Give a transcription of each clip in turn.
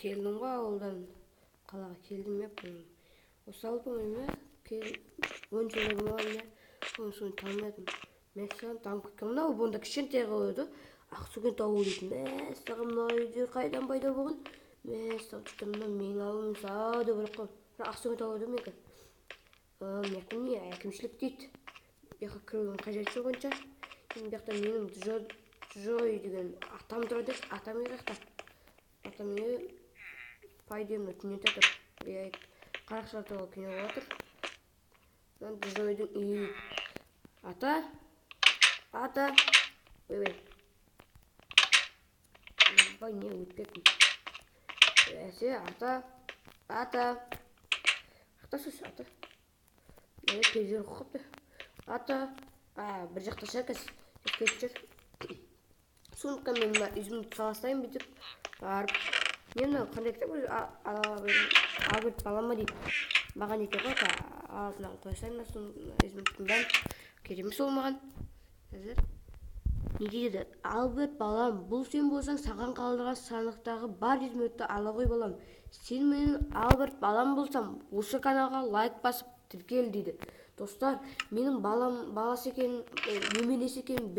келдім ғой ауылдан қалаға келдім я помню. Осы ауыл помню он жылдығым болған соны танымадым. Мен саған танып кеткен мынау бұнда кішкентай қылды Ақсүйген тауы дейтін. Мәссаған мына үйде қайдан пайда болған? Мәссаған мына менің ауылым сау деп ойлап қалдым. Ақсүйген тауы да менікі. Мына не әкімшілік дейді. Бұяққа кірудің қажеті жоқ онша. Бұяқта менің Джой деген атам тұрады. Атам еректі. Атам не пайдемді түнет атыр. Қарақшылар туралы кино болатыр. Джойдың үйі. Ата. Ой. Бай не өтпекпін. Ата. Қақтасыз, ата. Көздері қоқыпты. Ата. Бір жақта шәркес. Кетіп жүр. Сондықтан мен үзімді саластайын бүйтіп. Барып. Мен қандай кітап Альберт балама дейді. Маған екен ғой. Алтынан қойсайын. Үзімдіктің бәрін. Керемес ол маған. Әзір. Не дейді? Альберт балам, бұл сен болсаң саған қалдырған сандықтағы бар үзімдікті ала ғой балам. Сен менің Альберт балам болсам, осы каналға лайк басып тіркел дейді. Достар, менің баласы екен, немересі екен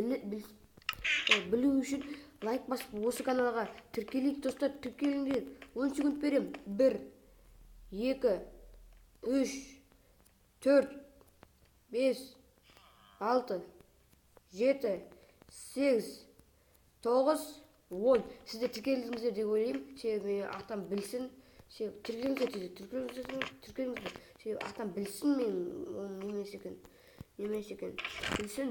білу үшін лайк басып осы каналға тіркелейік. Достар, тіркеліңдер. 10 секунд берем. 1, 2, 3, 4, 5, 6, 7, 8, 9, 10. Сіздер тіркелдіңіздер деп ойлаймын. Себебі атам білсін. Тіркеліңіздер. Себебі атам білсін мен оның немес екен. Білсін.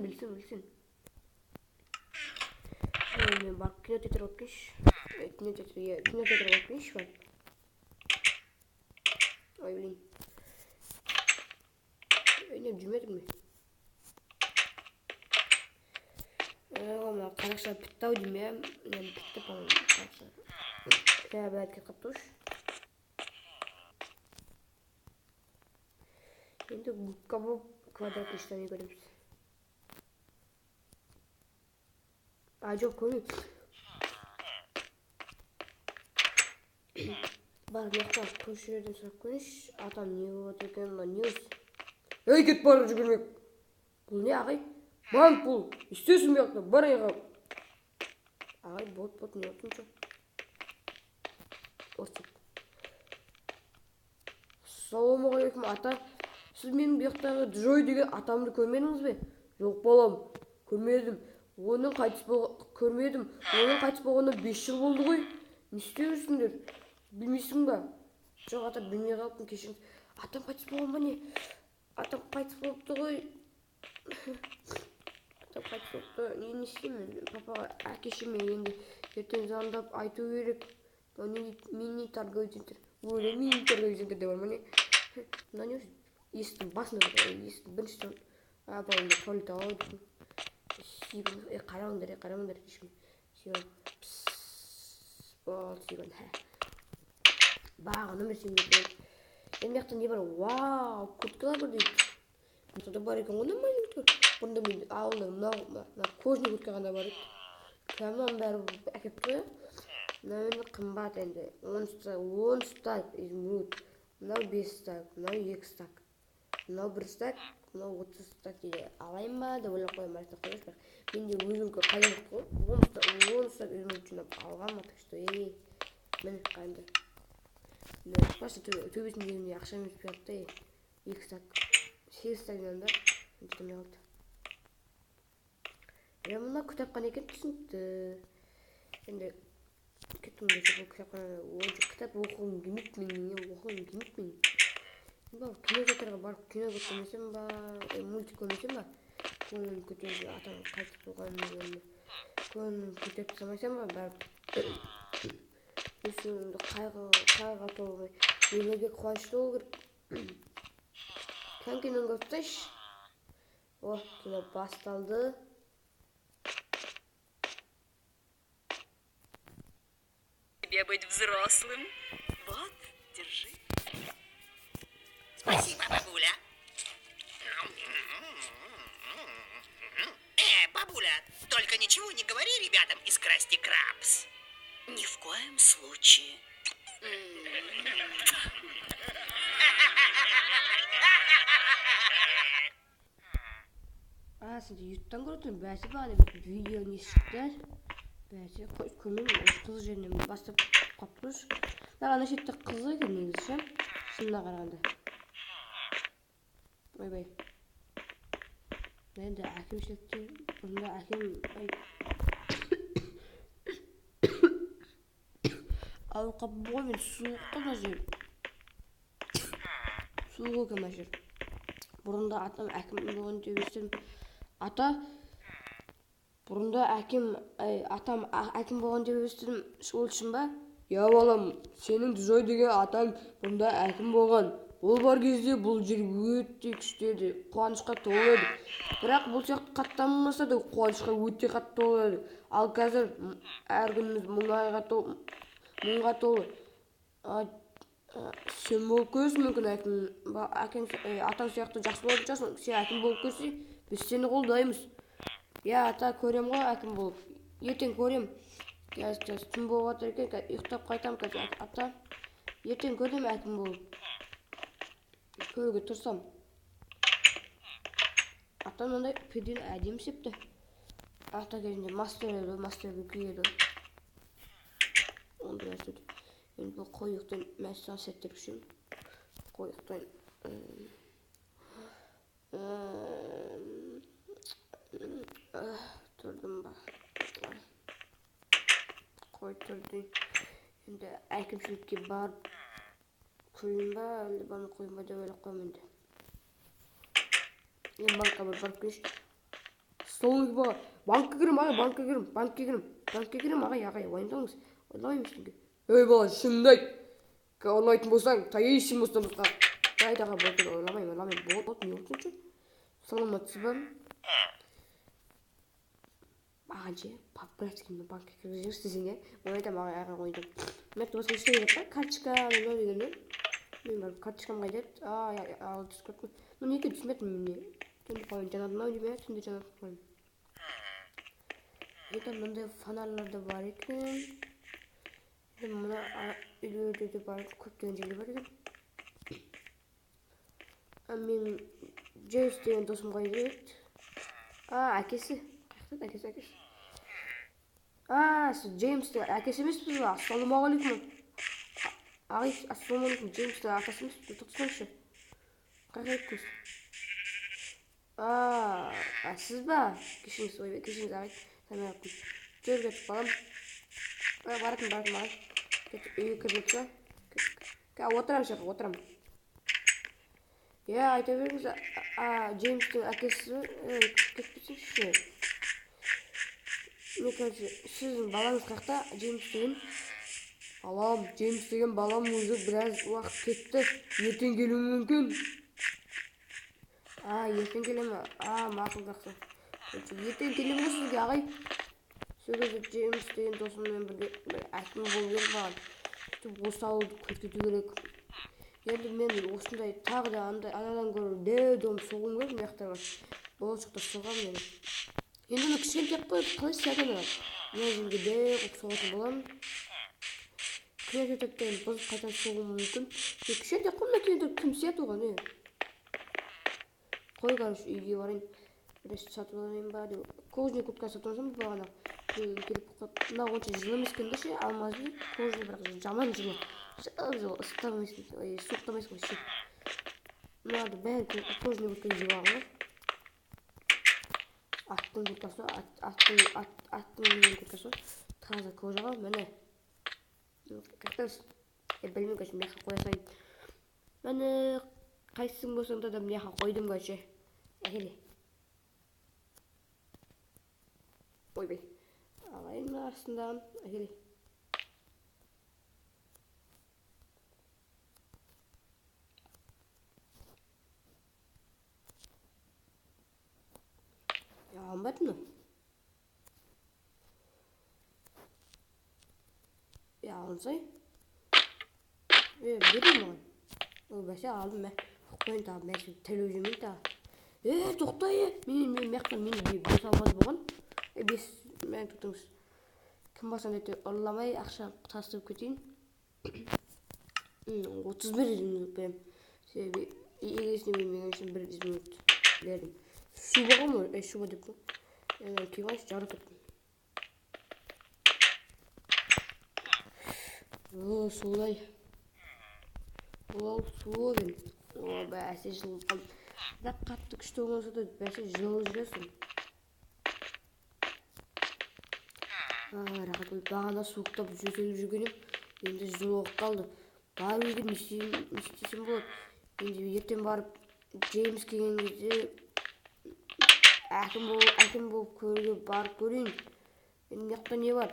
Мен барып кинотеатрға өткенші. Кинотеатрға өткенші барып. Ой, блин. Ойнап жүрмедім мен. Қарақшылар бітті ау деймін, мен бітті, по-моему, қарақшылар. Бір әдке қапты ұш. Енді губка болып квадратный штаны көреміз. Жоқ, көрмейм. Бар, мақтан көшірерден сұрақ көріш. Атам не болады екен, не өз? Ей, кет бары жүгірмек. Бұл не, ағай? Банк бұл, істесін бияқта, бар айға. Ағай, бот, не өтін жоқ. Ортып. Саламағалейкум, ата. Сіз менің бияқтағы Джой деген атамды көрмедіңіз бе? Жоқ, балам, көрмедім. Оның қайтыс болғаны 5 жыл болды ғой. Не істеуірсіңдер? Білмейсің ба? Жоқ, ата, білмей қалыппын, кешіріңіз. Атам қайтыс болған ба не? Атам қайтыс болыпты ғой. Атам қайтыс болыпты. Не істеймін? Папаға әкешеме енді ертең звондап айту керек. Мини-торговый центр. Өлі мини-торговый центр де бар ма не? Мына не өзі? Есіктің басында бірінші балымда туалет ау деймін. Қараңдар ешкім. Сүйген. Болды, сүйген. Бағыны мерсен берген. Енді яқта не бар? Вау, күрткілер бар дейді. Мұнда бар екен, онда майның күрткілер. Бұрында мен ауылда мына кожны күрткі ғана бар еді. Кәмін бәрі әкеп қойы. Мынау енді қымбат енді. 10 стак изумруд. Мынау 5 стак, мынау 2 стак. Мынау 1 стак, мынау 30 стак дейді. Алайын ба деп ойлап қойым, арасында қоймаш бірақ. Мен де өзімкі қайдан қой. 10 стак изумруд жинап алған ма, так что міне қайында. Просто төбесін дегенде ақша емес пиратта 2 стак. 8 стагынан да жетеме алды. Мұна кітапқан екен түсінікті. Енді кеттім де бұл кітапқанада ойыншы кітап оқуым келмейді мен. Кинотеатрға барып кино көрмесем ба, мультик көрмесем ба, көңілім көтеріп атам қайтыс болғанын көңілім көтеріп тастамасам ба, барып өзімді қайға толғай елеге қуанышты болу керек. Киноны көрсетейші. Кино басталды. Тебе быть взрослым. Вот, держи. Спасибо, бабуля. Бабуля, только ничего не говори ребятам из Красти Крабс. Ни в коем случае. Aslında YouTube'dan gördüm. Belki bana bir video ne çıktı. Belki kömür kız üzerine basıp kapmış. Daha şekilde kızı gelmeyeceğim. Şuna karardı. Vay vay. Ben de hakim şekli. Bunda hakim al kabuğu ve soğukta mazır. Soğuk mazır. Burunda atam hakim olduğunu diyorsun. Ata burunda atam hakim болған деп естідім сол үшін ба? Я балам, сенің Джой деген атаң бұнда әкім болған. Ол бар кезде бұл жер өте күшті еді, қуанышқа толы еді. Бірақ бұл сияқты қаттанбаса да қуанышқа өте қатты толы еді. Ал қазір әр күніміз мұңға толы. Сен болып көрсің мүмкін атаң сияқты жақсы болып жатсың. Сен әкім болып көрсең, біз сені қолдаймыз. Я ата көрем ғой әкім болып. Ертең көрем. Қазір түн болып жатыр екен, ұйықтап қайтам қазір ата. Ертең көрем әкім болып. Көруге тұрсам. Ата мынандай педин әдемі істепті. Ата кезінде мастер киеді. Ондай нәрсе. Енді бұл қойықтан мәселен сәттер үшін. Қойықтан тұрдым ба. Қой тұрдым. Енді әкімшілікке барып қойын ба, әлі баны қойын ба деп ойлап қоймын енді. Енді банкқа барып келші. Столыңыз ба. Банкқа кірім, ағай, уайымдамаңыз. Ойламаймын ештеңе. Ей бала, шынымды айт. Ойлайтын болсаң, таяйсың болса. Қайдаға болды, ойламаймын. Болды, не olsun? Саламатсыз ба? Маған ше, братскимді банкқа кіргізіңіз десең, оны айтам ағай қойдым. Мен басқа ештеңе керек па? Карточка, дегенде. Мен барып карточкам қайда еді? Ал түсіп кеттім. Ну неге түсінбедім мен не? Түнде қойын жанадым ау деймін, түнде жанадым қойын. Еді мындай фонарлар да бар екен. Мына үйлерде де бар, көптеген жерлер бар екен. Мен Джеймс деген досым қайда еді? Әкесі. Қаяқтады әкесі. Сіз Джеймстің әкесі емеспіз ба? Ассалаумағалейкум. Ағай, ассалаумағалейкум. Джеймстің атасы емеспіз? Тоқтасаңызшы. Қайда еттіңіз? Сіз ба? Кешіңіз ағай. Сәлем алейкум. Жүр кетіп балам. Баратын ағай. Үйге кіріп жатса. Отырам. Я айта беріңіз. Джеймстің әкесі кетпесеңізші. Мне кажется, сіздің балаңыз қақта, Джеймс деген балам өзі біраз уақыт кетті. Ертең келуі мүмкін. Ертең келе ме? Мақұл жақсы. Ертең келе ме сізге ағай? Сөйлесі Джеймс деген досыммен бірге әкім болу керек маған. Осы ауылды көрсету керек. Енді мен осындай тағы да анадан көрі дом соғым керек мияқтарға. Болашақта соғам мен. Енді оны кішкентай қойып қалай сәден ағай. Мен жерге қойып соғатын боламын. Кішкентай бұзып қайтан соғуым мүмкін. Кішкентай қойымда кейін кім сияды оған, Қой қарыш үйге барайын. Бірес сатып алайын ба деп. Кожный куртка сатып алсам бағана. Мына онша жылы емес екен ше, алмазды. Кожный бірақ жаман жылы. Жылы ыстап емеспін, суықтап емеспін ше. Мынады бәрі кожный куртка жеп алған. Аттың курткасы, аттың курткасы. Таза кожаға, міне. Қақтыңыз. Білмеймін көші, мияқа қоя сайын. Міне қайсың болсаңда да мияқа қойдым көші. Әкеле. Ойбай. Алайын астындан. Әкеле. Almadın mı? Ya alsay. Vereyim onu. O başa aldım ben. Koyun tabi ben şimdi televizyonumu da. Toxtay. Мен бес алмаз болған. Бес мен тұтыңыз. Кім басан ете ұрламай ақша тастырып кетейін. 31 минут берем. Себеби эгесин бермеген үчүн 1 минут бердим. Шубагамы? Шуба деп кой. Кийип жарып кеттим. Суудай. Суу экен. Бәсе жылып калды. Да катты күчтүү болсо да бәсе жылып жүрөсүң. Рахат багада сууктап жүргөнүм. Енді жылып калды. Барып үйгө не істесем болот? Енді ертең барып Джеймс келген кезде әкім болып көруге барып көрейін. Енді мына жақта не бар?